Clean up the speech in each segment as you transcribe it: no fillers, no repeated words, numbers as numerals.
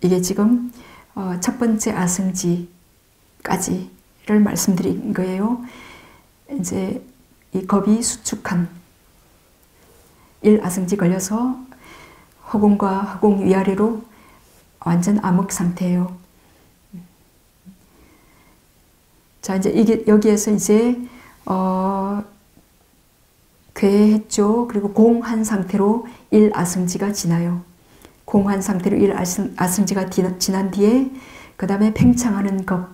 이게 지금 첫 번째 아승지까지를 말씀드린 거예요. 이제 이 겁이 수축한 1아승지 걸려서 허공과 허공 위아래로 완전 암흑 상태예요. 자, 이제 이게 여기에서 이제 괴했죠. 그리고 공한 상태로 1아승지가 지나요. 공한 상태로 1아승지가 지난 뒤에 그 다음에 팽창하는 겁,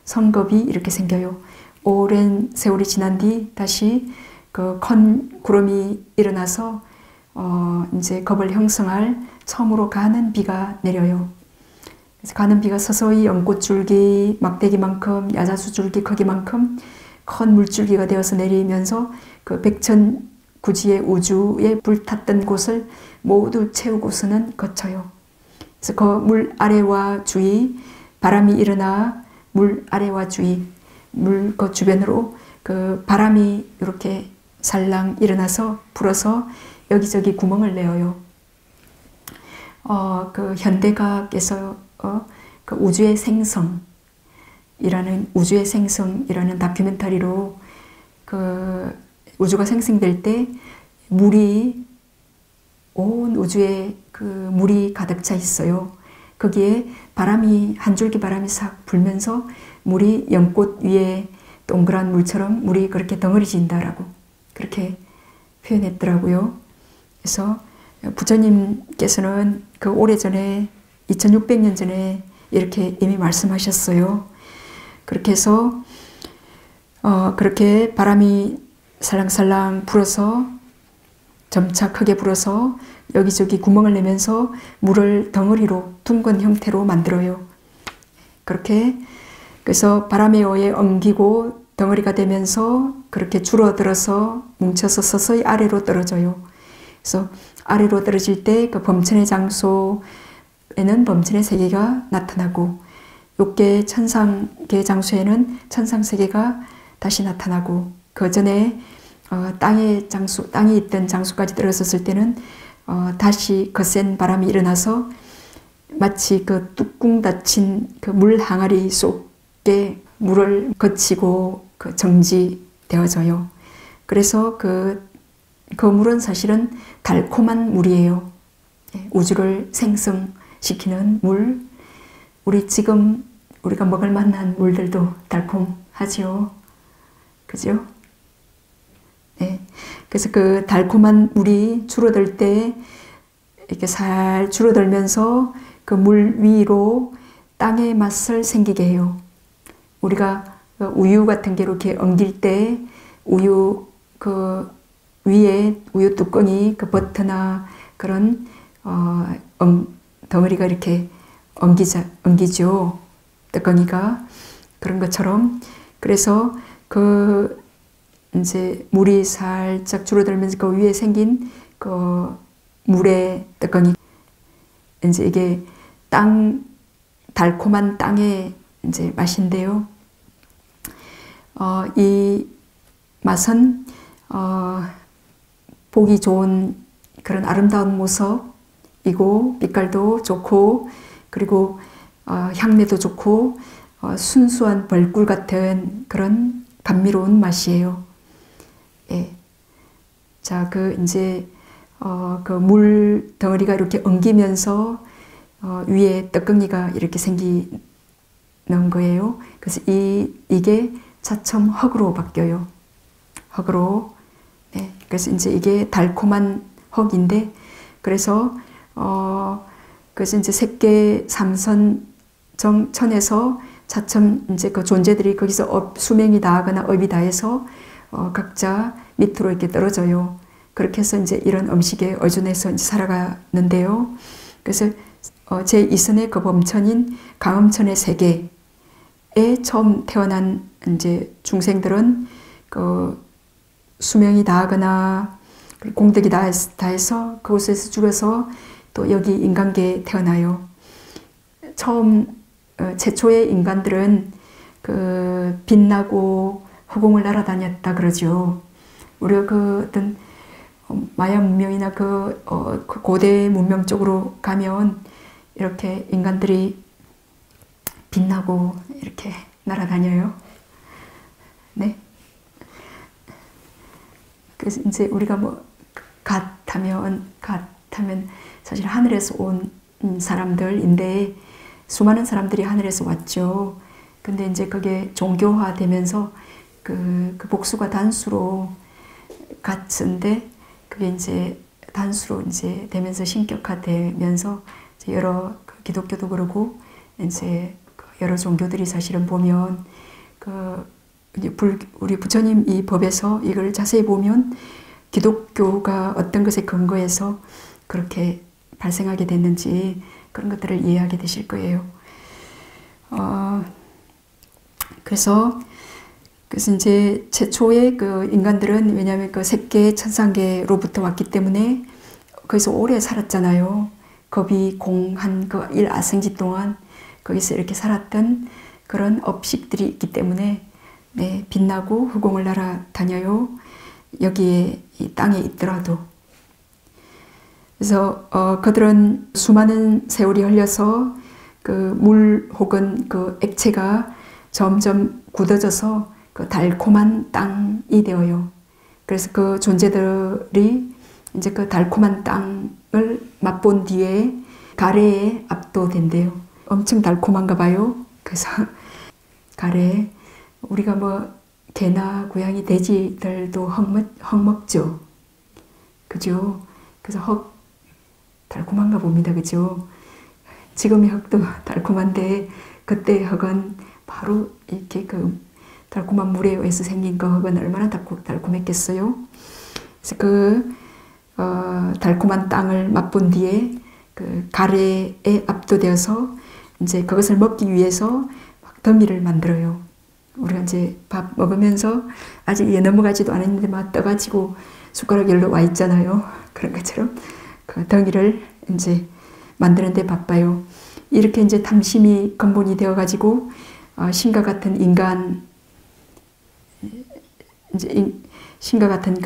성겁이 이렇게 생겨요. 오랜 세월이 지난 뒤 다시 그 큰 구름이 일어나서 이제 겁을 형성할 처음으로 가는 비가 내려요. 그래서 가는 비가 서서히 연꽃줄기, 막대기만큼, 야자수줄기 크기만큼 큰 물줄기가 되어서 내리면서 그 백천구지의 우주에 불탔던 곳을 모두 채우고서는 거쳐요. 그래서 그 물 아래와 주위, 바람이 일어나 물 아래와 주위, 물 그 주변으로 그 바람이 이렇게 살랑 일어나서 불어서 여기저기 구멍을 내어요. 그 현대과학에서 그 우주의 생성이라는 다큐멘터리로 그 우주가 생성될 때 물이 온 우주에 그 물이 가득 차 있어요. 거기에 바람이 한 줄기 바람이 싹 불면서 물이 연꽃 위에 동그란 물처럼 물이 그렇게 덩어리 진다라고 그렇게 표현했더라고요. 그래서 부처님께서는 그 오래전에 2600년 전에 이렇게 이미 말씀하셨어요. 그렇게 해서 그렇게 바람이 살랑살랑 불어서 점차 크게 불어서 여기저기 구멍을 내면서 물을 덩어리로 둥근 형태로 만들어요. 그렇게 그래서 바람에 의해 엉기고 덩어리가 되면서 그렇게 줄어들어서 뭉쳐서 서서히 아래로 떨어져요. 그래서 아래로 떨어질 때 그 범천의 장소에는 범천의 세계가 나타나고 욕계 천상계 장소에는 천상세계가 다시 나타나고 그 전에 땅에 있던 장소까지 떨어졌을 때는 다시 거센 바람이 일어나서 마치 그 뚜껑 닫힌 그 물 항아리 속에 물을 거치고 그 정지되어져요. 그래서 그 물은 사실은 달콤한 물이에요. 우주를 생성시키는 물. 지금 우리가 먹을 만한 물들도 달콤하지요. 그죠? 네. 그래서 그 달콤한 물이 줄어들 때 이렇게 살 줄어들면서 그 물 위로 땅의 맛을 생기게 해요. 우리가 우유 같은 게 이렇게 엉길 때 우유 그 위에 우유 뚜껑이 그 버터나 그런 덩어리가 이렇게 엉기죠. 뚜껑이가 그런 것처럼 그래서 그 이제 물이 살짝 줄어들면서 그 위에 생긴 그 물의 뚜껑이 이제 이게 달콤한 땅의 이제 맛인데요. 이 맛은 보기 좋은 그런 아름다운 모습이고 빛깔도 좋고 그리고 향내도 좋고 순수한 벌꿀 같은 그런 감미로운 맛이에요. 예. 자, 이제 그 물 덩어리가 이렇게 엉기면서 위에 떡덩이가 이렇게 생기는 거예요. 그래서 이게 차츰 흙으로 바뀌어요. 흙으로. 네. 그래서 이제 이게 달콤한 흙인데, 그래서 이제 색계 삼선천에서 차츰 이제 그 존재들이 거기서 수명이 다하거나 업이 다해서 각자 밑으로 이렇게 떨어져요. 그렇게 해서 이제 이런 음식에 의존해서 이제 살아가는데요. 그래서 제2선의 그 범천인 강음천의 세계에 처음 태어난 이제 중생들은 그 수명이 다하거나 공덕이 다해서 그곳에서 죽어서 또 여기 인간계에 태어나요. 최초의 인간들은 그 빛나고 허공을 날아다녔다 그러죠. 우리가 그 어떤 마야 문명이나 그 고대 문명 쪽으로 가면 이렇게 인간들이 빛나고 이렇게 날아다녀요. 네. 그래서 이제 우리가 뭐 같하면 사실 하늘에서 온 사람들인데 수많은 사람들이 하늘에서 왔죠. 근데 이제 그게 종교화되면서 그 복수가 단수로 같은데 그게 이제 단수로 이제 되면서 신격화되면서 이제 여러 기독교도 그러고 이제 여러 종교들이 사실은 보면 우리 부처님 이 법에서 이걸 자세히 보면 기독교가 어떤 것에 근거해서 그렇게 발생하게 됐는지 그런 것들을 이해하게 되실 거예요. 그래서 이제 최초의 그 인간들은 왜냐하면 그 색계 천상계로부터 왔기 때문에 거기서 오래 살았잖아요. 겁이 공한 그 일아생지 동안 거기서 이렇게 살았던 그런 업식들이 있기 때문에 네, 빛나고 후공을 날아다녀요. 여기에 이 땅에 있더라도. 그래서 그들은 수많은 세월이 흘려서 그 물 혹은 그 액체가 점점 굳어져서 그 달콤한 땅이 되어요. 그래서 그 존재들이 이제 그 달콤한 땅을 맛본 뒤에 가래에 압도된대요. 엄청 달콤한가 봐요. 그래서 가래, 우리가 뭐 개나 고양이, 돼지들도 흙 먹죠. 그죠? 그래서 달콤한가 봅니다. 그죠? 지금의 흙도 달콤한데 그때의 흙은 바로 이렇게 그 달콤한 물에 의해서 생긴 그 흙은 얼마나 달콤했겠어요? 그래서 그 달콤한 땅을 맛본 뒤에 그 가래에 압도되어서 이제 그것을 먹기 위해서 막 덩이를 만들어요. 우리가 이제 밥 먹으면서 아직 넘어가지도 않았는데 막 떠가지고 숟가락 열로 와 있잖아요. 그런 것처럼 그 덩이를 이제 만드는데 바빠요. 이렇게 이제 탐심이 근본이 되어가지고 신과 같은 인간, 이제 신과 같은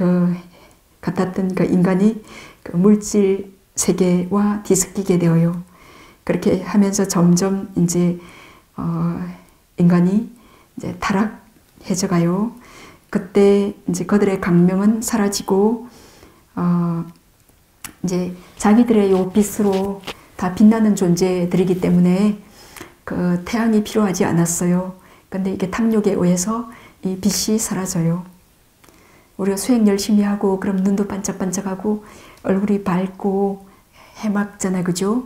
같았던 그 인간이 그 물질 세계와 뒤섞이게 되어요. 그렇게 하면서 점점 이제 인간이 이제 타락해져 가요. 그때 이제 그들의 강명은 사라지고 이제 자기들의 요 빛으로 다 빛나는 존재들이기 때문에 그 태양이 필요하지 않았어요. 근데 이게 탐욕에 의해서 이 빛이 사라져요. 우리가 수행 열심히 하고 그럼 눈도 반짝반짝하고 얼굴이 밝고 해맑잖아요. 그죠?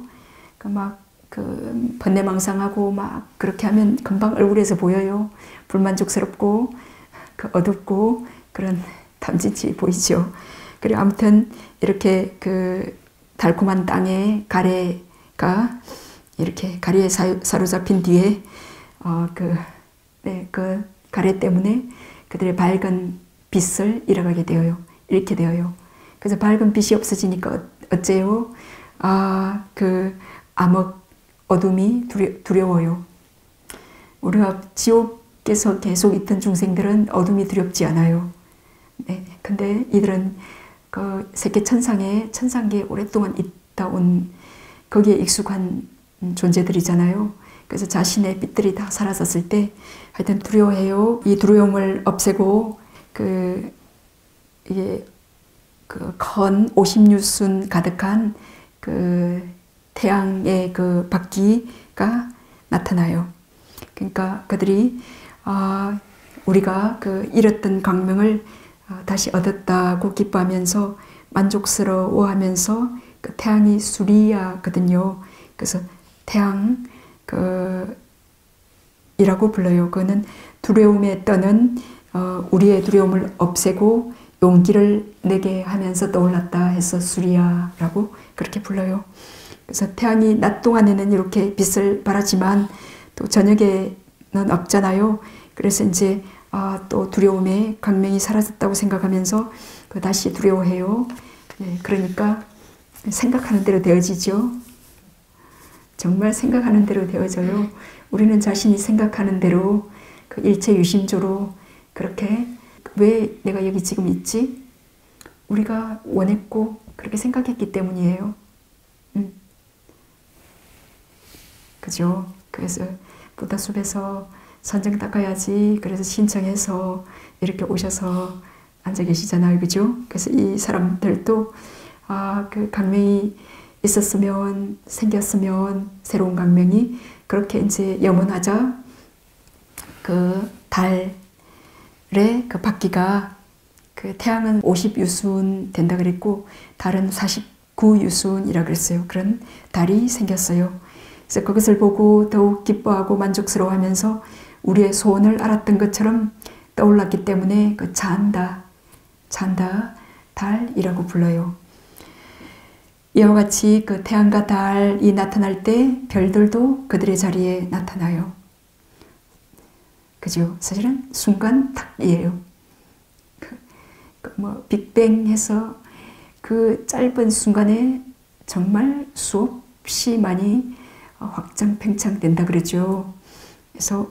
그 번뇌망상하고 막 그렇게 하면 금방 얼굴에서 보여요. 불만족스럽고 그 어둡고 그런 탐진치 보이죠. 그리고 아무튼 이렇게 그 달콤한 땅에 가래가 이렇게 가래에 사로잡힌 뒤에 그 가래 때문에 그들의 밝은 빛을 잃어가게 되어요. 잃게 되어요. 그래서 밝은 빛이 없어지니까 어째요? 그 암흑 어둠이 두려워요. 우리가 지옥에서 계속 있던 중생들은 어둠이 두렵지 않아요. 네. 근데 이들은 그 세계 천상계에 오랫동안 있다 온 거기에 익숙한 존재들이잖아요. 그래서 자신의 빛들이 다 사라졌을 때 하여튼 두려워해요. 이 두려움을 없애고 이게 큰 50유순 가득한 그 태양의 그 바퀴가 나타나요. 그러니까 그들이 우리가 그 잃었던 광명을 다시 얻었다고 기뻐하면서 만족스러워하면서 그 태양이 수리야거든요. 그래서 태양 이라고 불러요. 그거는 두려움에 떠는 우리의 두려움을 없애고 용기를 내게 하면서 떠올랐다 해서 수리야라고 그렇게 불러요. 그래서 태양이 낮 동안에는 이렇게 빛을 발하지만 또 저녁에는 없잖아요. 그래서 이제 또 두려움에 광명이 사라졌다고 생각하면서 다시 두려워해요. 네, 그러니까 생각하는 대로 되어지죠. 정말 생각하는 대로 되어져요. 우리는 자신이 생각하는 대로 그 일체 유심조로 그렇게 왜 내가 여기 지금 있지? 우리가 원했고 그렇게 생각했기 때문이에요. 그죠? 그래서 부다숲에서 산정 닦아야지. 그래서 신청해서 이렇게 오셔서 앉아 계시잖아요. 그죠? 그래서 이 사람들도 그 강명이 있었으면, 생겼으면, 새로운 강명이 그렇게 이제 염원하자 그 달의 그 바퀴가 그 태양은 50유순 된다 그랬고 달은 49유순이라 그랬어요. 그런 달이 생겼어요. 그래서 그것을 보고 더욱 기뻐하고 만족스러워하면서 우리의 소원을 알았던 것처럼 떠올랐기 때문에 그 잔다 달이라고 불러요. 이와 같이 그 태양과 달이 나타날 때 별들도 그들의 자리에 나타나요. 그죠? 사실은 순간 탁이에요. 뭐 빅뱅 해서 그 짧은 순간에 정말 수없이 많이 확장 팽창된다 그러죠. 그래서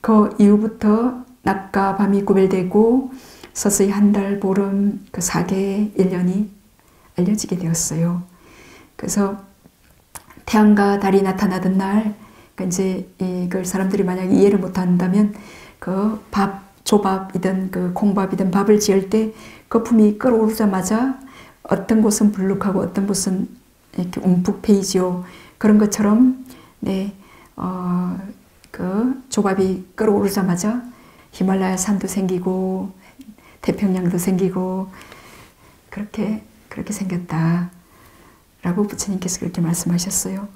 그 이후부터 낮과 밤이 구별되고 서서히 한 달, 보름, 그 4개 1년이 알려지게 되었어요. 그래서 태양과 달이 나타나던 날, 이제 이걸 사람들이 만약에 이해를 못한다면 그 조밥이든 그 콩밥이든 밥을 지을 때 거품이 끓어오르자마자 어떤 곳은 불룩하고 어떤 곳은 이렇게 움푹 패이지요. 그런 것처럼 그 조밥이 끓어오르자마자 히말라야 산도 생기고 태평양도 생기고 그렇게 생겼다 라고 부처님께서 그렇게 말씀하셨어요.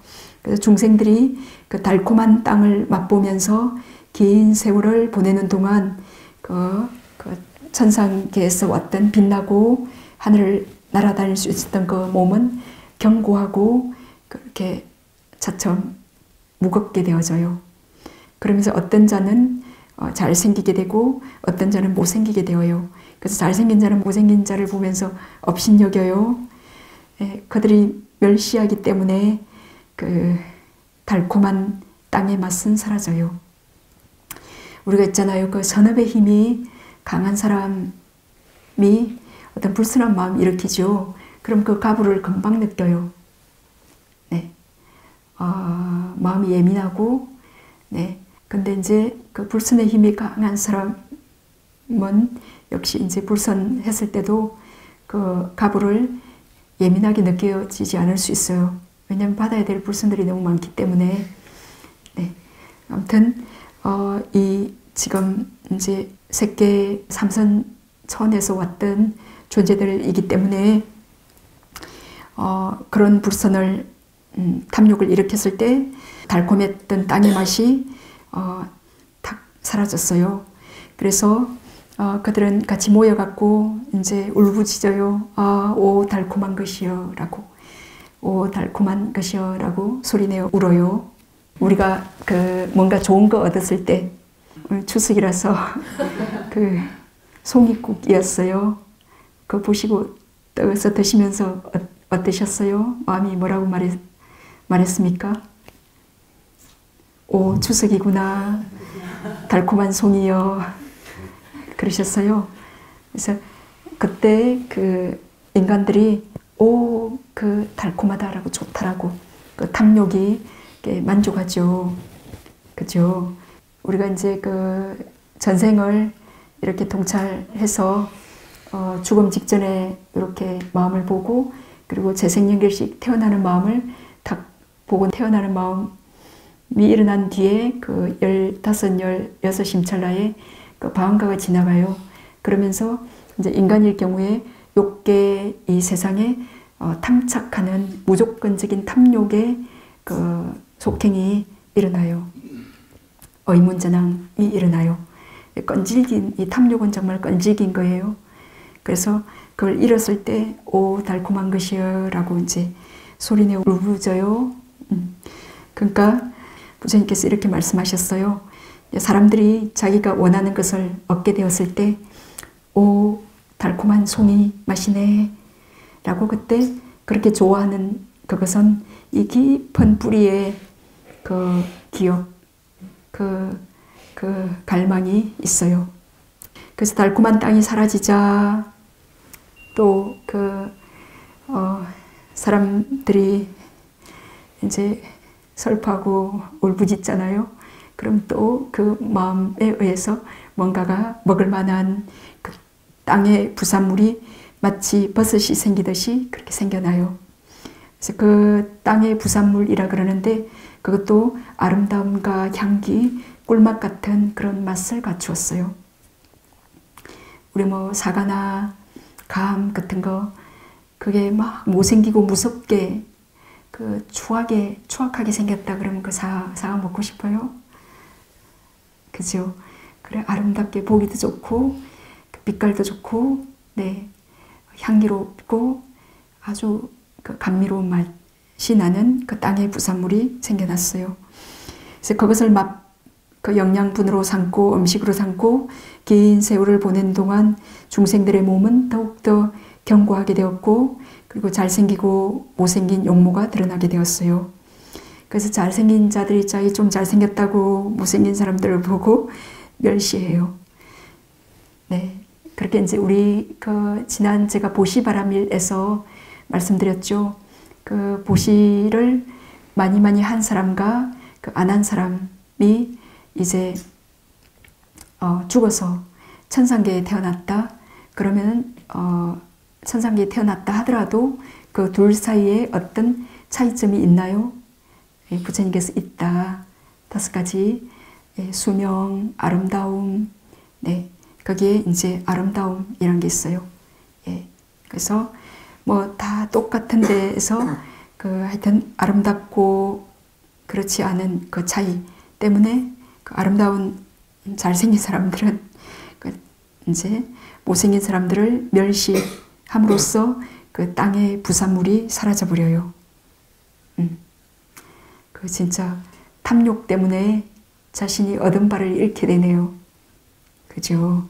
그래서 중생들이 그 달콤한 땅을 맛보면서 긴 세월을 보내는 동안 그 천상계에서 왔던 빛나고 하늘을 날아다닐 수 있었던 그 몸은 견고하고 그렇게 차츰 무겁게 되어져요. 그러면서 어떤 자는 잘생기게 되고 어떤 자는 못생기게 되어요. 그래서 잘생긴 자는 못생긴 자를 보면서 업신여겨요. 그들이 멸시하기 때문에 그 달콤한 땅의 맛은 사라져요. 우리가 있잖아요. 그 선업의 힘이 강한 사람이 어떤 불순한 마음 일으키죠. 그럼 그 가부를 금방 느껴요. 마음이 예민하고, 근데 이제 그 불선의 힘이 강한 사람은 역시 이제 불선했을 때도 그 가부를 예민하게 느껴지지 않을 수 있어요. 왜냐하면 받아야 될 불선들이 너무 많기 때문에. 아무튼 이 지금 이제 색계 삼선천에서 왔던 존재들이기 때문에 그런 불선을 탐욕을 일으켰을 때 달콤했던 땅의 맛이 탁 사라졌어요. 그래서 그들은 같이 모여갖고 이제 울부짖어요. 오 달콤한 것이여 라고, 오 달콤한 것이여 라고 소리내어 울어요. 우리가 그 뭔가 좋은 거 얻었을 때, 오늘 추석이라서 그 송이국이었어요. 그거 보시고 떠서 드시면서 어떠셨어요? 마음이 뭐라고 말했습니까? 오 추석이구나, 달콤한 송이여 그러셨어요. 그래서 그때 그 인간들이 오 그 달콤하다라고 좋다라고 그 탐욕이 만족하죠. 그죠? 우리가 이제 그 전생을 이렇게 통찰해서 죽음 직전에 이렇게 마음을 보고 그리고 재생연결식 태어나는 마음을 딱 보고 태어나는 마음이 일어난 뒤에 그 15, 16 임찰나에 그 방황가가 지나가요. 그러면서 이제 인간일 경우에 욕계 이 세상에 탐착하는 무조건적인 탐욕의 그 속행이 일어나요. 의문전항이 일어나요. 끈질긴 이 탐욕은 정말 끈질긴 거예요. 그래서 그걸 잃었을 때 오 달콤한 것이여 라고 이제 소리내어 울부짖어요. 그러니까 부처님께서 이렇게 말씀하셨어요. 사람들이 자기가 원하는 것을 얻게 되었을 때 오 달콤한 송이 맛이네 라고 그때 그렇게 좋아하는 그것은 이 깊은 뿌리에 그 기억, 그 갈망이 있어요. 그래서 달콤한 땅이 사라지자 또 사람들이 이제 슬퍼하고 울부짖잖아요. 그럼 또 그 마음에 의해서 뭔가가 먹을 만한 그 땅의 부산물이 마치 버섯이 생기듯이 그렇게 생겨나요. 그래서 그 땅의 부산물이라 그러는데 그것도 아름다움과 향기, 꿀맛 같은 그런 맛을 갖추었어요. 우리 뭐 사과나 감 같은 거 그게 막 못생기고 무섭게 그 추악하게 생겼다 그러면 그 사과 먹고 싶어요? 그죠? 그래 아름답게 보기도 좋고 빛깔도 좋고 네 향기롭고 아주 그 감미로운 맛이 나는 그 땅의 부산물이 생겨났어요. 그래서 그것을 그 영양분으로 삼고 음식으로 삼고 긴 세월을 보낸 동안 중생들의 몸은 더욱더 견고하게 되었고 그리고 잘생기고 못생긴 용모가 드러나게 되었어요. 그래서 잘생긴 자들이 자기 좀 잘생겼다고 못생긴 사람들을 보고 멸시해요. 네, 그렇게 이제 우리 그 지난 제가 보시바라밀에서 말씀드렸죠. 그 보시를 많이 한 사람과 그 안 한 사람이 이제 죽어서 천상계에 태어났다. 그러면 천상계에 태어났다 하더라도 그 둘 사이에 어떤 차이점이 있나요? 부처님께서 있다. 5가지 수명, 아름다움, 네 거기에 이제 아름다움이란 게 있어요. 예, 그래서 뭐 다 똑같은 데에서 그 하여튼 아름답고 그렇지 않은 그 차이 때문에 그 아름다운 잘생긴 사람들은 그 이제 못생긴 사람들을 멸시함으로써 그 땅의 부산물이 사라져 버려요. 그 진짜 탐욕 때문에 자신이 얻은 바를 잃게 되네요. 그죠?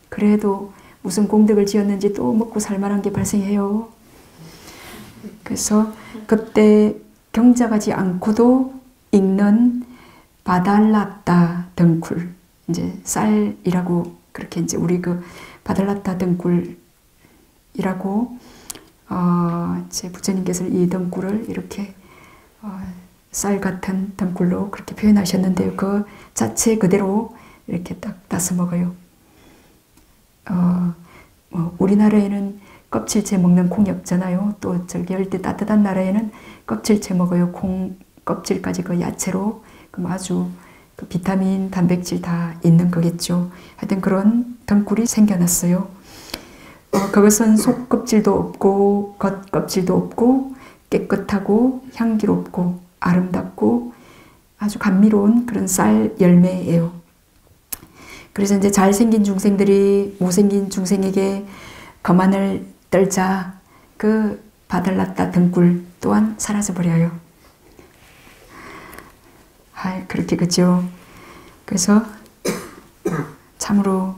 그래도 무슨 공덕을 지었는지 또 먹고 살만한 게 발생해요. 그래서 그때 경작하지 않고도 익는 바달라따 등굴, 이제 쌀이라고 그렇게 이제 우리 그 바달라따 등굴이라고 제 부처님께서 이 등굴을 이렇게 쌀 같은 등굴로 그렇게 표현하셨는데요. 그 자체 그대로 이렇게 딱 따서 먹어요. 뭐 우리나라에는 껍질째 먹는 콩이 없잖아요. 또 저기 열대 따뜻한 나라에는 껍질째 먹어요. 콩 껍질까지 그 야채로 그럼 아주 그 비타민, 단백질 다 있는 거겠죠. 하여튼 그런 등굴이 생겨났어요. 그것은 속 껍질도 없고 겉 껍질도 없고 깨끗하고 향기롭고 아름답고 아주 감미로운 그런 쌀 열매예요. 그래서 이제 잘생긴 중생들이 못생긴 중생에게 거만을 떨자 그 바달라따 등굴 또한 사라져버려요. 그렇게 그죠. 그래서 참으로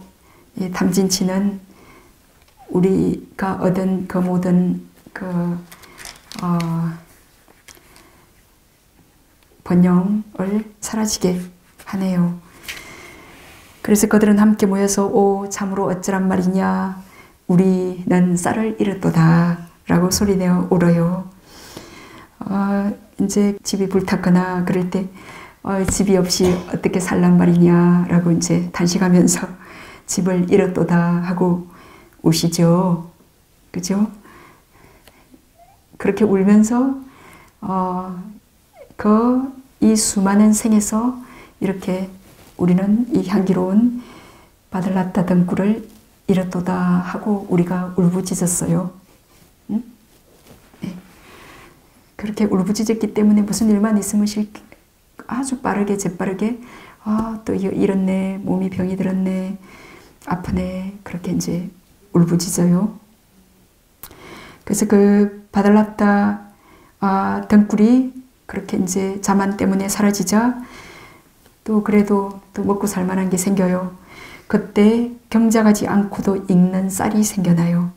이 탐진치는 우리가 얻은 그 모든 그 번영을 사라지게 하네요. 그래서 그들은 함께 모여서 오 참으로 어쩌란 말이냐 우리는 쌀을 잃었도다 라고 소리내어 울어요. 이제 집이 불탔거나 그럴 때 집이 없이 어떻게 살란 말이냐 라고 이제 단식하면서 집을 잃었도다 하고 우시죠. 그죠? 그렇게 울면서 이 수많은 생에서 이렇게 우리는 이 향기로운 바달라따 등굴을 잃었도다 하고 우리가 울부짖었어요. 응? 네. 그렇게 울부짖었기 때문에 무슨 일만 있으면 아주 빠르게 재빠르게 또 잃었네, 몸이 병이 들었네, 아프네, 그렇게 이제 울부짖어요. 그래서 그 바달라따 등굴이 그렇게 이제 자만 때문에 사라지자 또 그래도 또 먹고 살만한 게 생겨요. 그때 경작하지 않고도 익는 쌀이 생겨나요.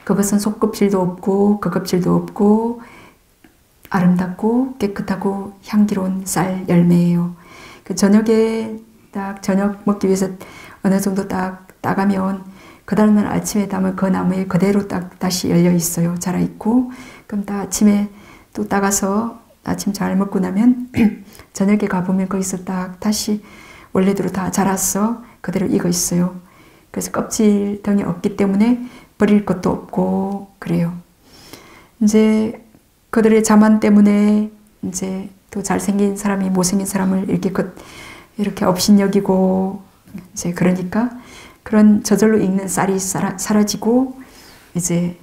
그것은 속껍질도 없고 겉껍질도 없고 아름답고 깨끗하고 향기로운 쌀 열매예요. 그 저녁에 딱 저녁 먹기 위해서 어느 정도 딱 따가면 그 다음날 아침에 따면 그 나무에 그대로 딱 다시 열려 있어요. 자라 있고 그럼 다 아침에 또 따가서 아침 잘 먹고 나면 저녁에 가보면 거기서 딱 다시 원래대로 다 자라서 그대로 익어 있어요. 그래서 껍질 등이 없기 때문에 버릴 것도 없고 그래요. 이제 그들의 자만 때문에 이제 또 잘생긴 사람이 못생긴 사람을 이렇게 업신여기고 이제 그러니까 그런 저절로 익는 쌀이 사라지고 이제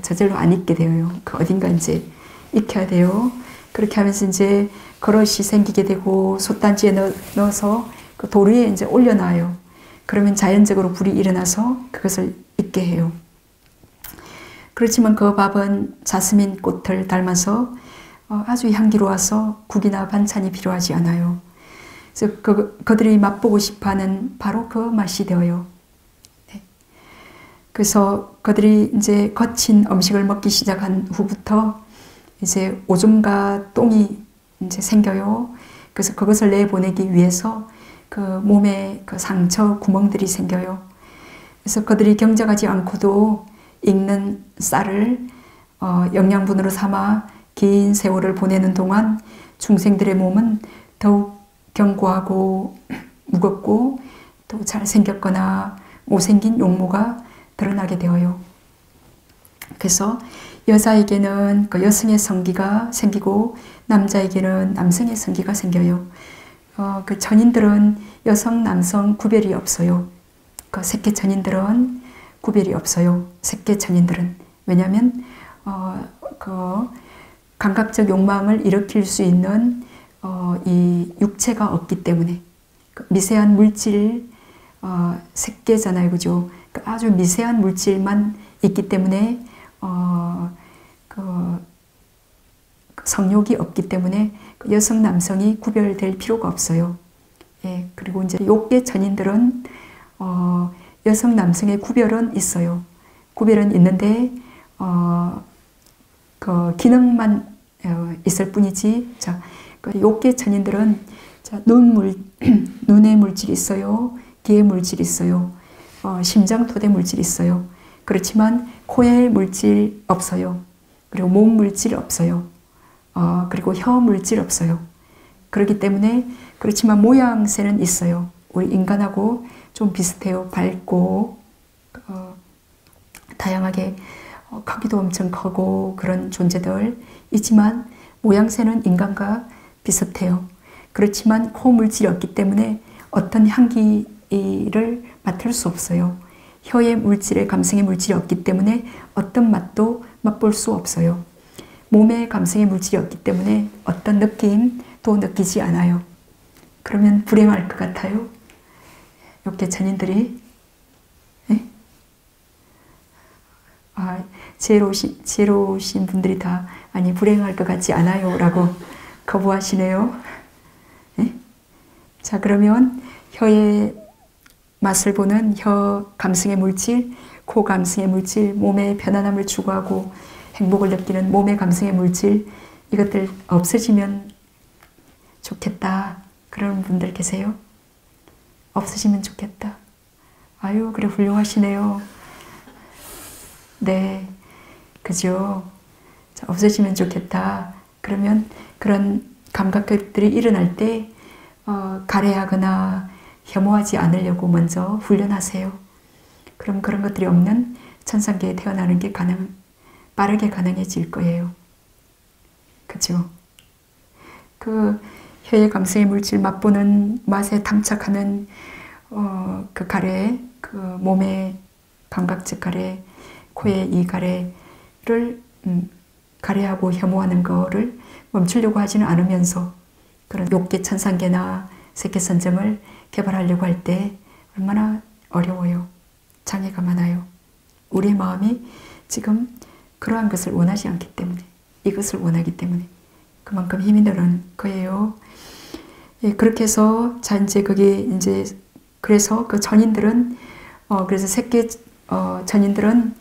저절로 안 익게 돼요. 어딘가 이제 익혀야 돼요. 그렇게 하면서 이제 그릇이 생기게 되고 솥단지에 넣어서 그 돌 위에 이제 올려놔요. 그러면 자연적으로 불이 일어나서 그것을 익게 해요. 그렇지만 그 밥은 자스민 꽃을 닮아서 아주 향기로워서 국이나 반찬이 필요하지 않아요. 그래서 그들이 맛보고 싶어하는 바로 그 맛이 되어요. 네. 그래서 그들이 이제 거친 음식을 먹기 시작한 후부터 이제 오줌과 똥이 이제 생겨요. 그래서 그것을 내보내기 위해서 그 몸에 그 상처 구멍들이 생겨요. 그래서 그들이 경작하지 않고도 익는 쌀을 영양분으로 삼아 긴 세월을 보내는 동안 중생들의 몸은 더욱 견고하고 무겁고 또 잘생겼거나 못생긴 용모가 드러나게 되어요. 그래서 여자에게는 그 여성의 성기가 생기고 남자에게는 남성의 성기가 생겨요. 그 천인들은 여성, 남성 구별이 없어요. 그 색계 천인들은 구별이 없어요. 색계 천인들은. 왜냐하면 그 감각적 욕망을 일으킬 수 있는 이 육체가 없기 때문에 그 미세한 물질 색계잖아요, 그죠? 그 아주 미세한 물질만 있기 때문에 그 성욕이 없기 때문에 그 여성 남성이 구별될 필요가 없어요. 예, 그리고 이제 욕계 천인들은 여성 남성의 구별은 있어요. 구별은 있는데 그 기능만 있을 뿐이지. 자, 그 욕계 천인들은 자, 눈의 물질이 있어요. 귀의 물질이 있어요. 심장 토대 물질이 있어요. 그렇지만 코에 물질 없어요. 그리고 몸 물질 없어요. 그리고 혀 물질 없어요. 그렇기 때문에 그렇지만 모양새는 있어요. 우리 인간하고 좀 비슷해요. 밝고 다양하게 크기도 엄청 크고 그런 존재들 있지만 모양새는 인간과 비슷해요. 그렇지만 코 물질이 없기 때문에 어떤 향기를 맡을 수 없어요. 혀의 물질에 감성의 물질이 없기 때문에 어떤 맛도 맛볼 수 없어요. 몸에 감성의 물질이 없기 때문에 어떤 느낌도 느끼지 않아요. 그러면 불행할 것 같아요. 욕계 천인들이 지혜로우신 분들이 다 아니 불행할 것 같지 않아요 라고 거부하시네요. 네? 자, 그러면 혀의 맛을 보는 혀 감성의 물질, 코 감성의 물질, 몸의 편안함을 추구하고 행복을 느끼는 몸의 감성의 물질, 이것들 없어지면 좋겠다 그런 분들 계세요? 없어지면 좋겠다. 아유, 그래 훌륭하시네요. 네, 그죠? 자, 없어지면 좋겠다. 그러면 그런 감각들이 일어날 때 가래하거나 혐오하지 않으려고 먼저 훈련하세요. 그럼 그런 것들이 없는 천상계에 태어나는 게 빠르게 가능해질 거예요. 그죠? 그 혀의 감성의 물질 맛보는 맛에 탐착하는 그 가래, 그 몸의 감각적 가래, 코의 이 가래를 가래하고 혐오하는 거를 멈추려고 하지는 않으면서 그런 욕계 천상계나 세계선점을 개발하려고 할 때 얼마나 어려워요. 장애가 많아요. 우리의 마음이 지금 그러한 것을 원하지 않기 때문에, 이것을 원하기 때문에 그만큼 힘이 드는 거예요. 예, 그렇게 해서 자 이제 그게 이제 그래서 그 전인들은 그래서 색계 전인들은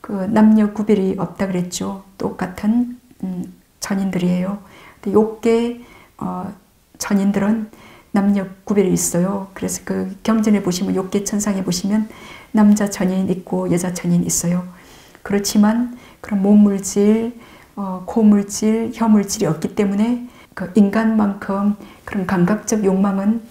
그 남녀 구별이 없다 그랬죠. 똑같은 전인들이에요. 근데 욕계 전인들은 남녀 구별이 있어요. 그래서 그 경전에 보시면 욕계 천상에 보시면 남자 전인 있고 여자 전인 있어요. 그렇지만 그런 몸 물질, 고물질, 혀물질이 없기 때문에 그 인간만큼 그런 감각적 욕망은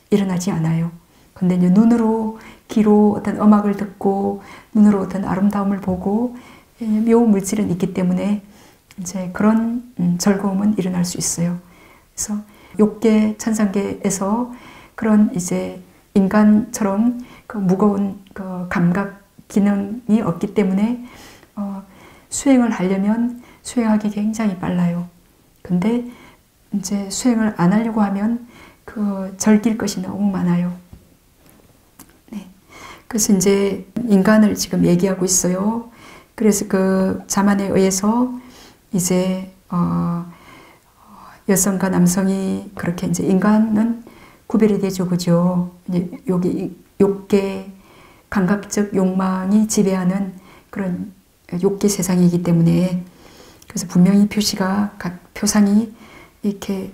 일어나지 않아요. 근데 이제 눈으로, 귀로 어떤 음악을 듣고, 눈으로 어떤 아름다움을 보고, 묘 물질은 있기 때문에 이제 그런 즐거움은 일어날 수 있어요. 그래서 욕계, 천상계에서 그런 이제 인간처럼 그 무거운 그 감각 기능이 없기 때문에 수행을 하려면 수행하기 굉장히 빨라요. 근데 이제 수행을 안 하려고 하면 그 즐길 것이 너무 많아요. 네. 그래서 이제 인간을 지금 얘기하고 있어요. 그래서 그 자만에 의해서 이제 여성과 남성이 그렇게 이제 인간은 구별이 되죠, 그죠? 이제 여기 욕계 감각적 욕망이 지배하는 그런 욕계 세상이기 때문에 그래서 분명히 표시가 각 표상이 이렇게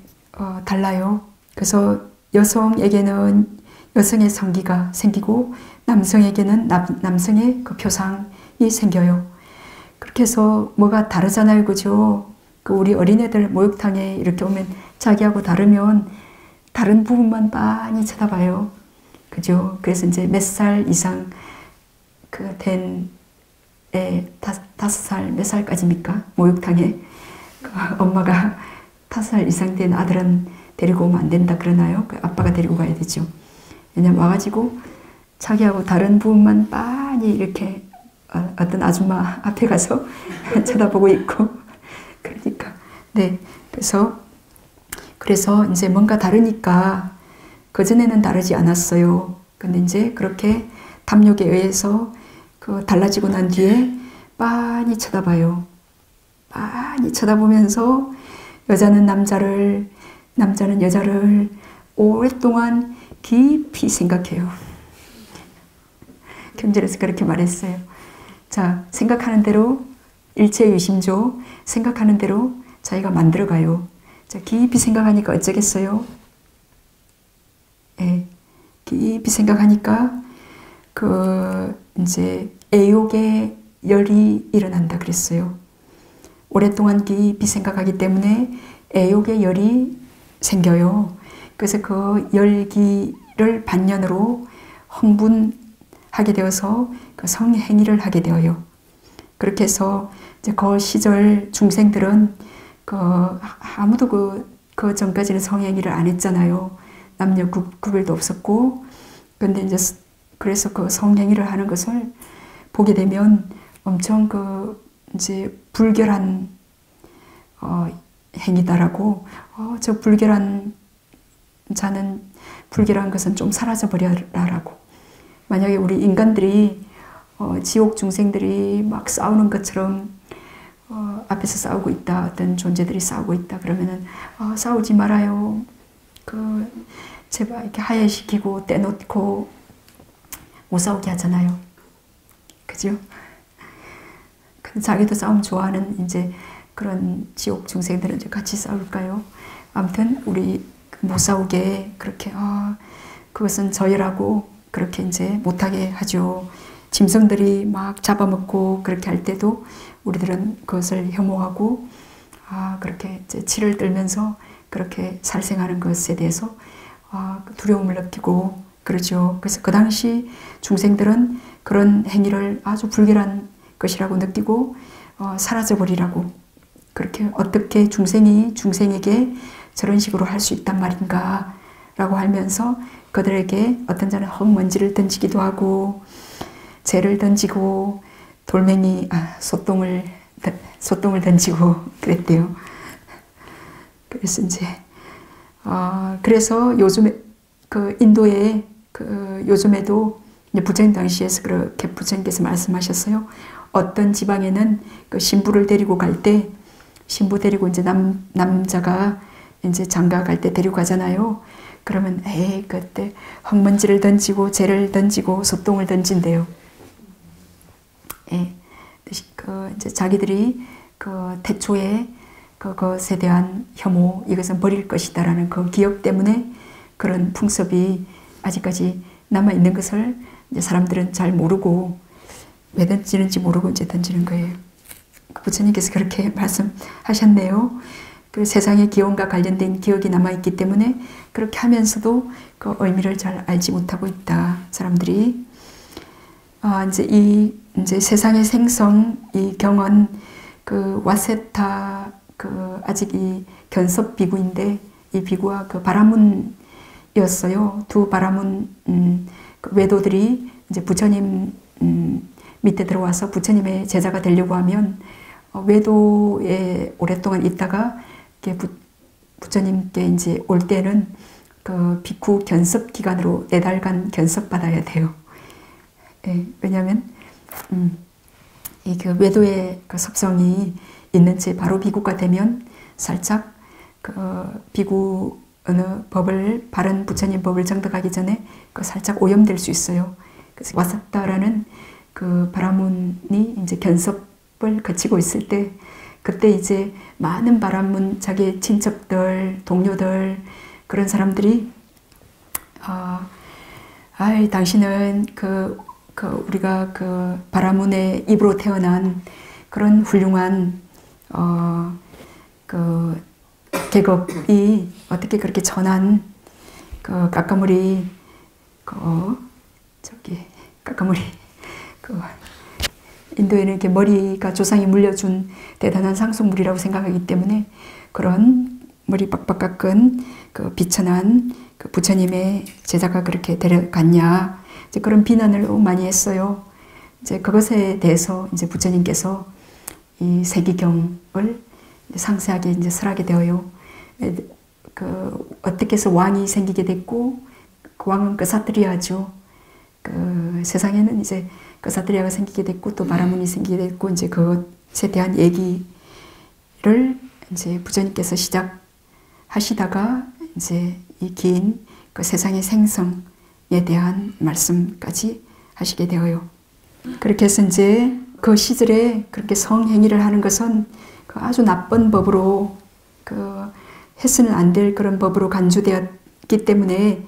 달라요. 그래서 여성에게는 여성의 성기가 생기고 남성에게는 남성의 그 표상이 생겨요. 그렇게 해서 뭐가 다르잖아요, 그죠? 그 우리 어린애들 목욕탕에 이렇게 오면 자기하고 다르면 다른 부분만 많이 쳐다봐요. 그죠? 그래서 이제 몇 살 이상 그 된 애, 5살, 몇 살까지입니까? 목욕탕에 그 엄마가 5살 이상 된 아들은 데리고 오면 안 된다 그러나요? 그 아빠가 데리고 가야 되죠. 왜냐면 와가지고 자기하고 다른 부분만 많이 이렇게 어떤 아줌마 앞에 가서 쳐다보고 있고 그러니까 네 그래서 이제 뭔가 다르니까 그전에는 다르지 않았어요. 근데 이제 그렇게 탐욕에 의해서 그 달라지고 난 뒤에 많이 쳐다봐요. 많이 쳐다보면서 여자는 남자를, 남자는 여자를 오랫동안 깊이 생각해요. 경전에서 그렇게 말했어요. 자, 생각하는 대로 일체유심조, 생각하는 대로 자기가 만들어가요. 자, 깊이 생각하니까 어쩌겠어요? 예, 깊이 생각하니까 이제 애욕의 열이 일어난다 그랬어요. 오랫동안 깊이 생각하기 때문에 애욕의 열이 생겨요. 그래서 그 열기를 반면으로 흥분하게 되어서 그 성행위를 하게 되어요. 그렇게 해서 이제 그 시절 중생들은 아무도 그 전까지는 성행위를 안 했잖아요. 남녀 구별도 없었고, 근데 이제 그래서 그 성행위를 하는 것을 보게 되면 엄청 이제 불결한 행위다라고, 저 불결한 자는 불결한 것은 좀 사라져 버려라라고. 만약에 우리 인간들이 지옥 중생들이 막 싸우는 것처럼 앞에서 싸우고 있다, 어떤 존재들이 싸우고 있다 그러면은 싸우지 말아요. 제발 이렇게 하야시키고 떼놓고 못 싸우게 하잖아요. 그죠? 근데 자기도 싸움 좋아하는 이제 그런 지옥 중생들은 이제 같이 싸울까요? 아무튼 우리 못 싸우게 그렇게 그것은 저열하고 그렇게 이제 못하게 하죠. 짐승들이 막 잡아먹고 그렇게 할 때도 우리들은 그것을 혐오하고 그렇게 이제 치를 떨면서 그렇게 살생하는 것에 대해서 두려움을 느끼고 그러죠. 그래서 그 당시 중생들은 그런 행위를 아주 불결한 것이라고 느끼고 사라져버리라고, 그렇게 어떻게 중생이 중생에게 저런 식으로 할 수 있단 말인가 라고 하면서 그들에게 어떤 자는 흙먼지를 던지기도 하고 재를 던지고 돌멩이 소똥을 던지고 그랬대요. 그래서 이제 그래서 요즘에 인도에 요즘에도 부처님 당시에서 그렇게 부처님께서 말씀하셨어요. 어떤 지방에는 신부를 데리고 갈 때, 신부 데리고 이제 남자가 이제 장가 갈 때 데리고 가잖아요. 그러면 그때 흙먼지를 던지고 재를 던지고 소똥을 던진대요. 이제 자기들이 태초에 그것에 대한 혐오, 이것은 버릴 것이다라는 그 기억 때문에 그런 풍습이 아직까지 남아 있는 것을 이제 사람들은 잘 모르고 왜 던지는지 모르고 이제 던지는 거예요. 부처님께서 그렇게 말씀하셨네요. 그 세상의 기원과 관련된 기억이 남아있기 때문에 그렇게 하면서도 그 의미를 잘 알지 못하고 있다. 사람들이. 이제 세상의 생성, 이 경은 그 와세타, 그 아직 이 견섭 비구인데 이 비구와 그 바라문이었어요. 두 바라문, 그 외도들이 이제 부처님 밑에 들어와서 부처님의 제자가 되려고 하면 외도에 오랫동안 있다가 부처님께 이제 올 때는 그 비쿠 견섭 기간으로 4달간 견섭 받아야 돼요. 예, 왜냐하면 이 그 외도의 그 섭성이 있는 채 바로 비구가 되면 살짝 그 비구 어느 법을 바른 부처님 법을 정득하기 전에 그 살짝 오염될 수 있어요. 그래서 와사타라는 그 바라문이 이제 견섭을 거치고 있을 때 그때 이제 많은 바라문 자기의 친척들, 동료들 그런 사람들이 당신은 우리가 그 바라문의 입으로 태어난 그런 훌륭한 그 계급이 어떻게 그렇게 천한 그 까까무리 까까무리 인도에는 이렇게 머리가 조상이 물려준 대단한 상속물이라고 생각하기 때문에 그런 머리 빡빡 깎은 그 비천한 그 부처님의 제자가 그렇게 데려갔냐 이제 그런 비난을 너무 많이 했어요. 이제 그것에 대해서 이제 부처님께서 이 세기경을 상세하게 이제 설하게 되어요. 어떻게 해서 왕이 생기게 됐고 그 왕은 그사트리아죠. 그 세상에는 이제 그사트리아가 생기게 됐고 또 바라문이 생기게 됐고 이제 그것에 대한 얘기를 이제 부처님께서 시작하시다가 이제 이 긴 그 세상의 생성에 대한 말씀까지 하시게 되어요. 그렇게 해서 이제 그 시절에 그렇게 성행위를 하는 것은 그 아주 나쁜 법으로 해서는 안 될 그런 법으로 간주되었기 때문에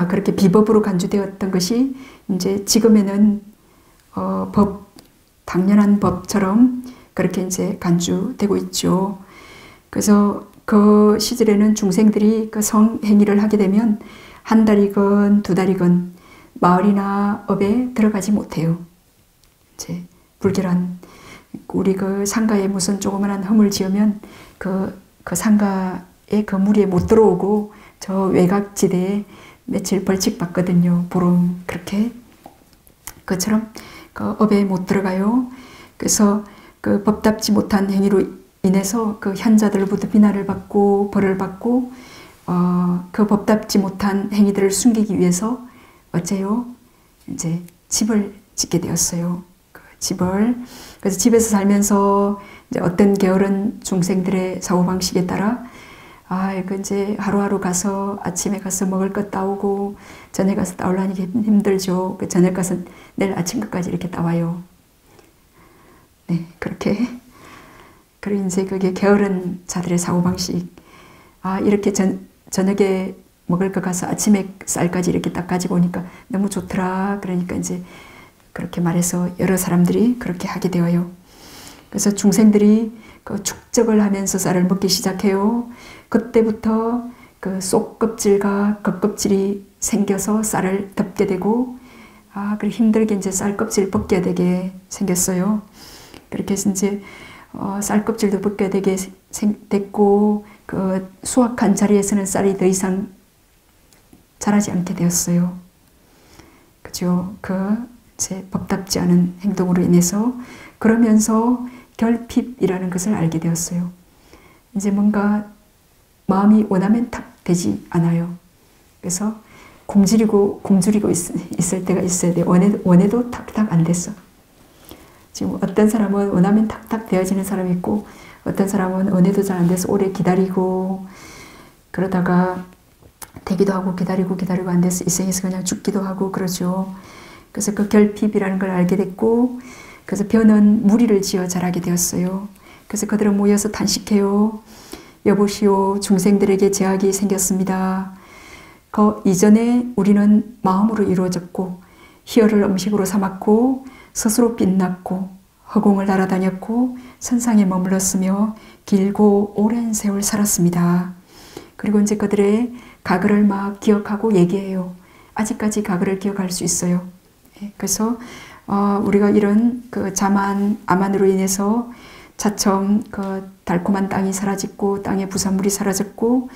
그렇게 비법으로 간주되었던 것이 이제 지금에는 당연한 법처럼 그렇게 이제 간주되고 있죠. 그래서 그 시절에는 중생들이 그 성행위를 하게 되면 한 달이건 2달이건 마을이나 업에 들어가지 못해요. 이제 불결한 우리 그 상가에 무슨 조그만한 허물 지으면 그 상가에 그 무리에 못 들어오고 저 외곽지대에 며칠 벌칙 받거든요. 보름 그렇게 그처럼 그 업에 못 들어가요. 그래서 그 법답지 못한 행위로 인해서 그 현자들로부터 비난을 받고 벌을 받고 그 법답지 못한 행위들을 숨기기 위해서 어째요? 이제 집을 짓게 되었어요. 그 집을 그래서 집에서 살면서 이제 어떤 게으른 중생들의 사고방식에 따라 이거 이제 하루하루 가서 아침에 가서 먹을 것 따오고 저녁에 가서 따오려니 힘들죠. 그 저녁 가서 내일 아침까지 이렇게 따와요. 네, 그렇게. 그리고 이제 그게 게으른 자들의 사고방식. 이렇게 저녁에 먹을 것 가서 아침에 쌀까지 이렇게 딱 가지고 오니까 너무 좋더라. 그러니까 이제 그렇게 말해서 여러 사람들이 그렇게 하게 되어요. 그래서 중생들이 그 축적을 하면서 쌀을 먹기 시작해요. 그때부터 그 속껍질과 겉껍질이 생겨서 쌀을 덮게 되고, 그리고 힘들게 이제 쌀껍질을 벗겨야 되게 생겼어요. 그렇게 해서 이제 쌀껍질도 벗겨야 되게 됐고, 그 수확한 자리에서는 쌀이 더 이상 자라지 않게 되었어요. 그죠? 제 법답지 않은 행동으로 인해서 그러면서 결핍이라는 것을 알게 되었어요. 이제 뭔가 마음이 원하면 탁 되지 않아요. 그래서 공줄이고 있을 때가 있어야 돼. 원해도 탁탁 안 됐어. 지금 어떤 사람은 원하면 탁탁 되어지는 사람이 있고 어떤 사람은 원해도 잘 안 돼서 오래 기다리고 그러다가 되기도 하고 기다리고 안 돼서 이 생에서 그냥 죽기도 하고 그러죠. 그래서 그 결핍이라는 걸 알게 됐고 그래서 벼는 무리를 지어 자라게 되었어요. 그래서 그들은 모여서 탄식해요. 여보시오, 중생들에게 제약이 생겼습니다. 그 이전에 우리는 마음으로 이루어졌고 희열을 음식으로 삼았고 스스로 빛났고 허공을 날아다녔고 선상에 머물렀으며 길고 오랜 세월 살았습니다. 그리고 이제 그들의 과거를 막 기억하고 얘기해요. 아직까지 과거를 기억할 수 있어요. 그래서 우리가 이런 그 암환으로 인해서 차츰 그 달콤한 땅이 사라졌고 땅의 부산물이 사라졌고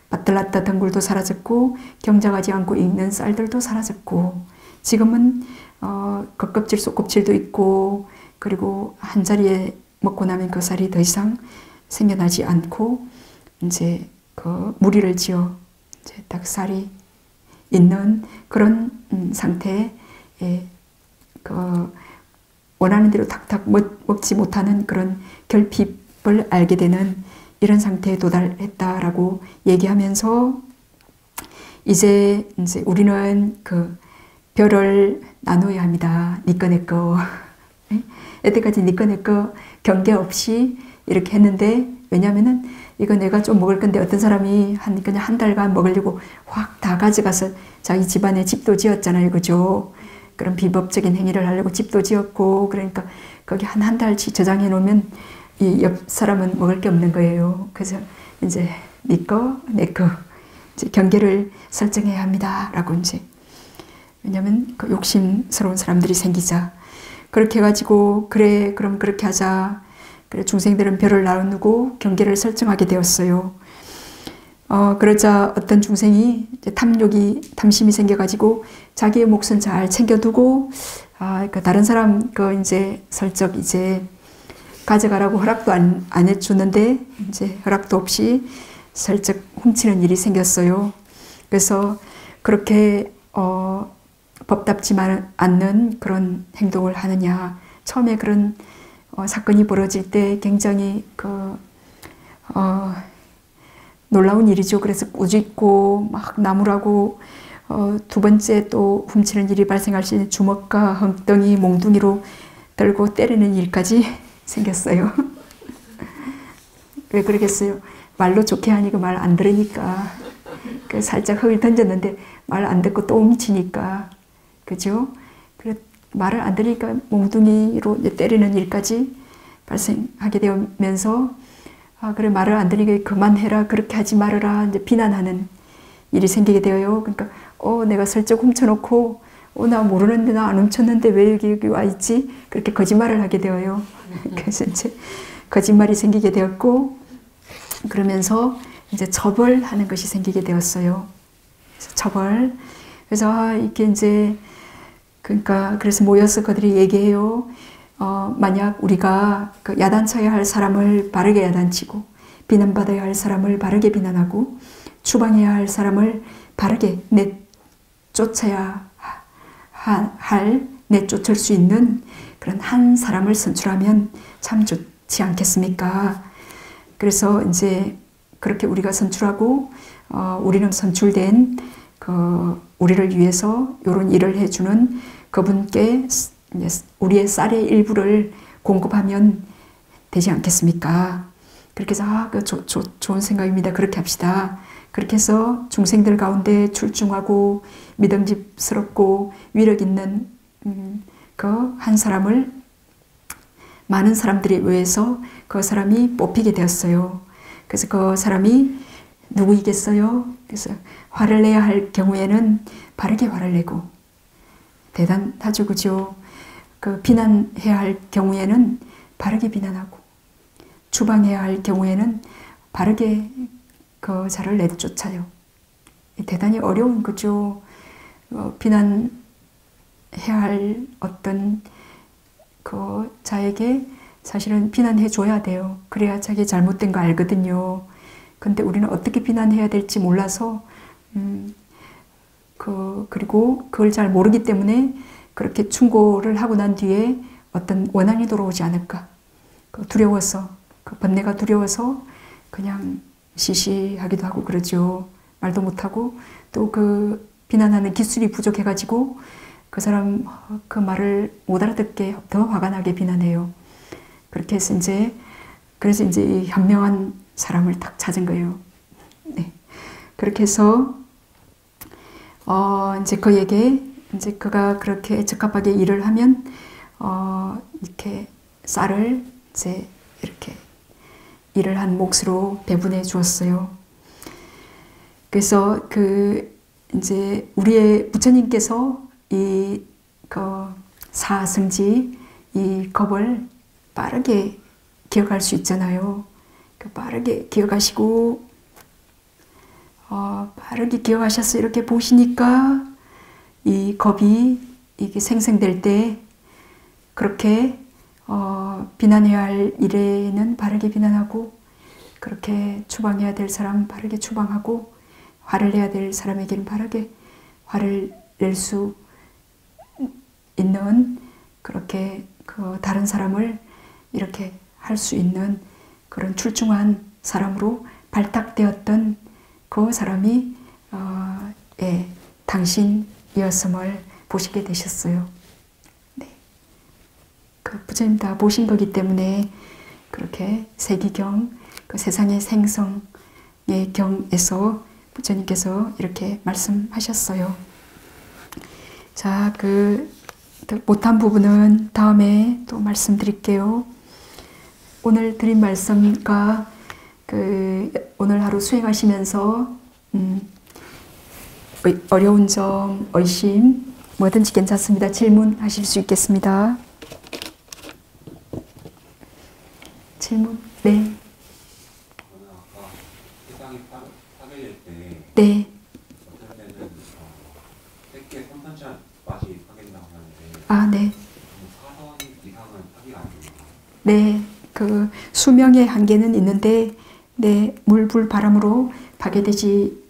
밭들났다 덩굴도 사라졌고 경작하지 않고 익는 쌀들도 사라졌고 지금은 겉껍질 속껍질도 있고 그리고 한 자리에 먹고 나면 그 쌀이 더 이상 생겨나지 않고 이제 그 무리를 지어 이제 딱 쌀이 있는 그런 상태에 그 원하는 대로 탁탁 먹지 못하는 그런 결핍을 알게 되는 이런 상태에 도달했다라고 얘기하면서 이제 우리는 그 별을 나눠야 합니다. 니꺼 내꺼. 여태까지 니꺼 내꺼 경계 없이 이렇게 했는데 왜냐면은 이거 내가 좀 먹을 건데 어떤 사람이 그냥 한 달간 먹으려고 확 다 가져가서 자기 집안에 집도 지었잖아요. 그죠? 그런 비법적인 행위를 하려고 집도 지었고 그러니까 거기 한 달치 저장해 놓으면 이 옆 사람은 먹을 게 없는 거예요. 그래서 이제 니 거, 내 거 이제 경계를 설정해야 합니다. 라고 이제 왜냐면 그 욕심스러운 사람들이 생기자 그렇게 해가지고 그래 그럼 그렇게 하자. 그래 중생들은 별을 나누고 경계를 설정하게 되었어요. 그러자 어떤 중생이 이제 탐심이 생겨가지고 자기의 몫은 잘 챙겨두고 그 다른 사람 이제 슬쩍 이제 가져가라고 허락도 안 해주는데 이제 허락도 없이 슬쩍 훔치는 일이 생겼어요. 그래서 그렇게 법답지 않는 그런 행동을 하느냐. 처음에 그런 사건이 벌어질 때 굉장히 놀라운 일이죠. 그래서 꾸짖고 막 나무라고 두 번째 또 훔치는 일이 발생할 수 있는 주먹과 엉덩이, 몽둥이로 들고 때리는 일까지 생겼어요. 왜 그러겠어요? 말로 좋게 하니까 말 안 들으니까. 살짝 흙을 던졌는데 말 안 듣고 또 훔치니까. 그죠? 그래, 말을 안 들으니까 몽둥이로 이제 때리는 일까지 발생하게 되면서 그래 말을 안 들으니까 그만해라 그렇게 하지 말아라 이제 비난하는 일이 생기게 되어요. 그러니까 내가 슬쩍 훔쳐놓고 나 모르는데 나 안 훔쳤는데 왜 여기 와 있지? 그렇게 거짓말을 하게 되어요. 그래서 이제 거짓말이 생기게 되었고 그러면서 이제 처벌하는 것이 생기게 되었어요. 그래서 처벌. 그래서 이렇게 이제 그래서 모여서 그들이 얘기해요. 만약 우리가 야단쳐야 할 사람을 바르게 야단치고 비난받아야 할 사람을 바르게 비난하고 추방해야 할 사람을 바르게 내쫓아야 내쫓을 수 있는 그런 한 사람을 선출하면 참 좋지 않겠습니까? 그래서 이제 그렇게 우리가 선출하고 우리는 선출된 우리를 위해서 이런 일을 해주는 그분께 우리의 쌀의 일부를 공급하면 되지 않겠습니까? 그렇게 해서 좋은 생각입니다. 그렇게 합시다. 그렇게 해서 중생들 가운데 출중하고 믿음직스럽고 위력 있는 그 한 사람을 많은 사람들에 의해서 그 사람이 뽑히게 되었어요. 그래서 그 사람이 누구이겠어요? 그래서 화를 내야 할 경우에는 바르게 화를 내고 대단하죠, 그죠? 비난해야 할 경우에는 바르게 비난하고 추방해야 할 경우에는 바르게 그 자를 내쫓아요. 대단히 어려운 거죠. 비난해야 할 어떤 그 자에게 사실은 비난해 줘야 돼요. 그래야 자기 잘못된 거 알거든요. 근데 우리는 어떻게 비난해야 될지 몰라서 그리고 그걸 잘 모르기 때문에 그렇게 충고를 하고 난 뒤에 어떤 원한이 돌아오지 않을까. 두려워서, 번뇌가 두려워서 그냥 시시하기도 하고 그러죠. 말도 못하고 또 비난하는 기술이 부족해가지고 그 사람 그 말을 못 알아듣게 더 화가 나게 비난해요. 그렇게 해서 그래서 이제 이 현명한 사람을 딱 찾은 거예요. 네. 그렇게 해서 이제 그에게 이제 그가 그렇게 적합하게 일을 하면 이렇게 쌀을 이제 이렇게 일을 한 몫으로 배분해 주었어요. 그래서 이제 우리의 부처님께서 이 사승지 이 겁을 빠르게 기억할 수 있잖아요. 빠르게 기억하시고 빠르게 기억하셔서 이렇게 보시니까 이 겁이 이게 생성될 때 그렇게 비난해야 할 일에는 바르게 비난하고 그렇게 추방해야 될 사람 바르게 추방하고 화를 내야 될 사람에게는 바르게 화를 낼 수 있는 그렇게 다른 사람을 이렇게 할 수 있는 그런 출중한 사람으로 발탁되었던 그 사람이 당신이었음을 보시게 되셨어요. 네. 부처님 다 보신 거기 때문에 그렇게 세기경, 세상의 생성의 경에서 부처님께서 이렇게 말씀하셨어요. 자, 못한 부분은 다음에 또 말씀드릴게요. 오늘 드린 말씀과 오늘 하루 수행하시면서 어려운 점, 의심 뭐든지 괜찮습니다. 질문하실 수 있겠습니다. 질문? 네. 저는 아까 세상이 파괴될 때 네. 어떨 때는 새끼의 선천적 맛이 파괴된다고 하는데 아, 네. 4선 이상은 파괴가 안 됩니다. 네. 수명의 한계는 있는데 네, 물불 바람으로 파괴되지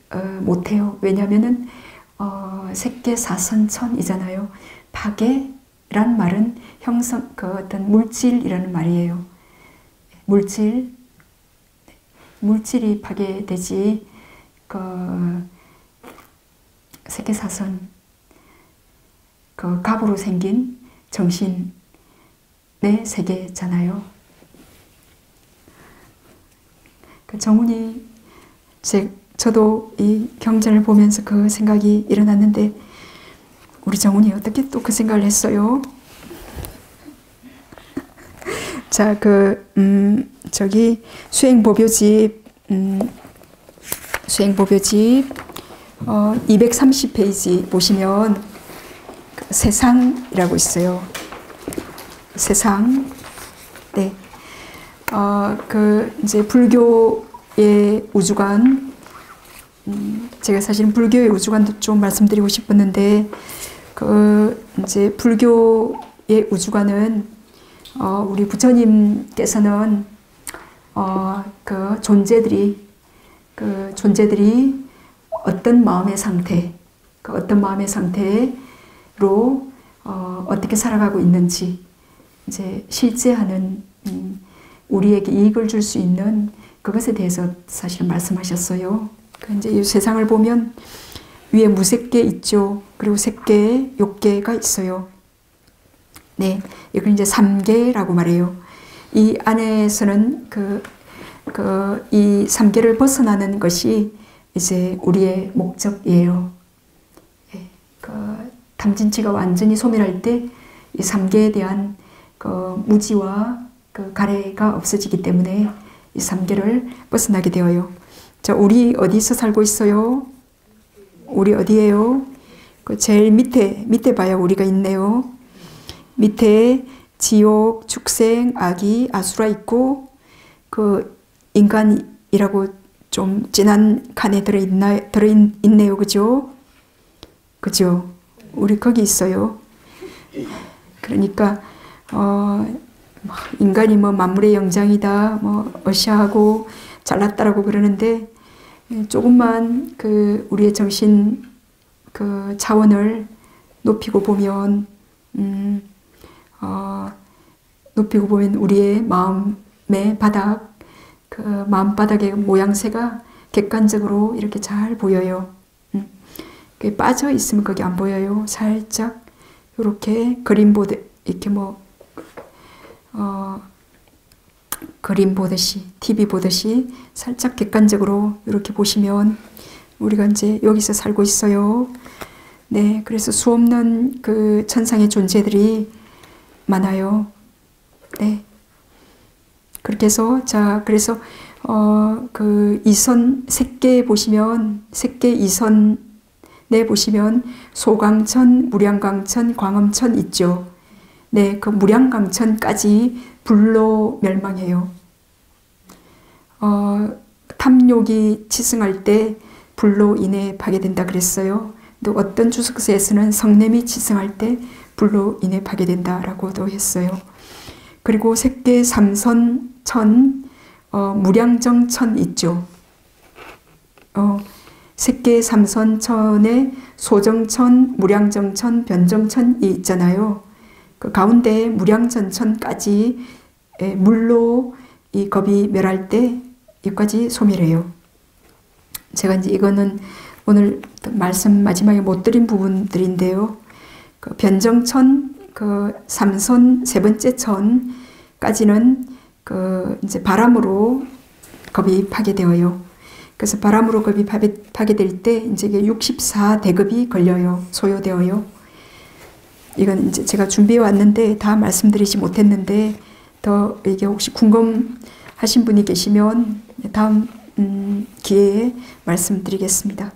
못해요. 왜냐하면은 색계사선천이잖아요. 파괴란 말은 형성 어떤 물질이라는 말이에요. 물질이 파괴되지 색계사선 갑으로 생긴 정신의 세계잖아요. 정훈이 저도 이 경전을 보면서 그 생각이 일어났는데 우리 정훈이 어떻게 또 그 생각을 했어요? 자, 저기 수행보묘집 230페이지 보시면 세상이라고 있어요. 세상. 네. 이제 불교의 우주관, 제가 사실은 불교의 우주관도 좀 말씀드리고 싶었는데, 이제 불교의 우주관은, 우리 부처님께서는, 존재들이 어떤 마음의 상태, 어떤 마음의 상태로, 어떻게 살아가고 있는지, 이제 실제하는, 우리에게 이익을 줄 수 있는 그것에 대해서 사실 말씀하셨어요. 이제 이 세상을 보면 위에 무색계 있죠. 그리고 색계, 욕계가 있어요. 네, 이걸 이제 삼계라고 말해요. 이 안에서는 이 삼계를 벗어나는 것이 이제 우리의 목적이에요. 네, 탐진치가 완전히 소멸할 때 이 삼계에 대한 무지와 가래가 없어지기 때문에 이 삼계를 벗어나게 되어요. 자, 우리 어디서 살고 있어요? 우리 어디예요? 제일 밑에 봐야 우리가 있네요. 밑에 지옥, 축생, 악이, 아수라 있고 인간이라고 좀 진한 칸에 들어있네요. 그죠? 그죠? 우리 거기 있어요. 그러니까 인간이 만물의 영장이다, 어시하고 잘났다라고 그러는데, 조금만 우리의 정신 차원을 높이고 보면, 우리의 마음의 바닥, 마음바닥의 모양새가 객관적으로 이렇게 잘 보여요. 빠져 있으면 거기 안 보여요. 살짝, 이렇게 그림 이렇게 그림 보듯이, TV 보듯이 살짝 객관적으로 이렇게 보시면 우리가 이제 여기서 살고 있어요. 네, 그래서 수없는 천상의 존재들이 많아요. 네, 그렇게 해서 자 그래서 그 이선 색계 보시면 색계 이선에 보시면 소강천, 무량강천, 광엄천 있죠. 네, 그 무량강천까지 불로 멸망해요. 탐욕이 치승할 때 불로 인해 파괴된다 그랬어요. 또 어떤 주석서에서는 성냄이 치승할 때 불로 인해 파괴된다라고도 했어요. 그리고 색계 삼선천, 무량정천 있죠. 색계 삼선천에 소정천, 무량정천, 변정천이 있잖아요. 그 가운데 무량전천까지 물로 이 겁이 멸할 때 여기까지 소멸해요. 제가 이제 이거는 오늘 말씀 마지막에 못 드린 부분들인데요. 그 변정천, 그 삼선 세 번째 천까지는 그 이제 바람으로 겁이 파괴되어요. 그래서 바람으로 겁이 파괴될 때 이제 이게 64대급이 걸려요. 소요되어요. 이건 이제 제가 준비해 왔는데 다 말씀드리지 못했는데 더 이게 혹시 궁금하신 분이 계시면 다음 기회에 말씀드리겠습니다.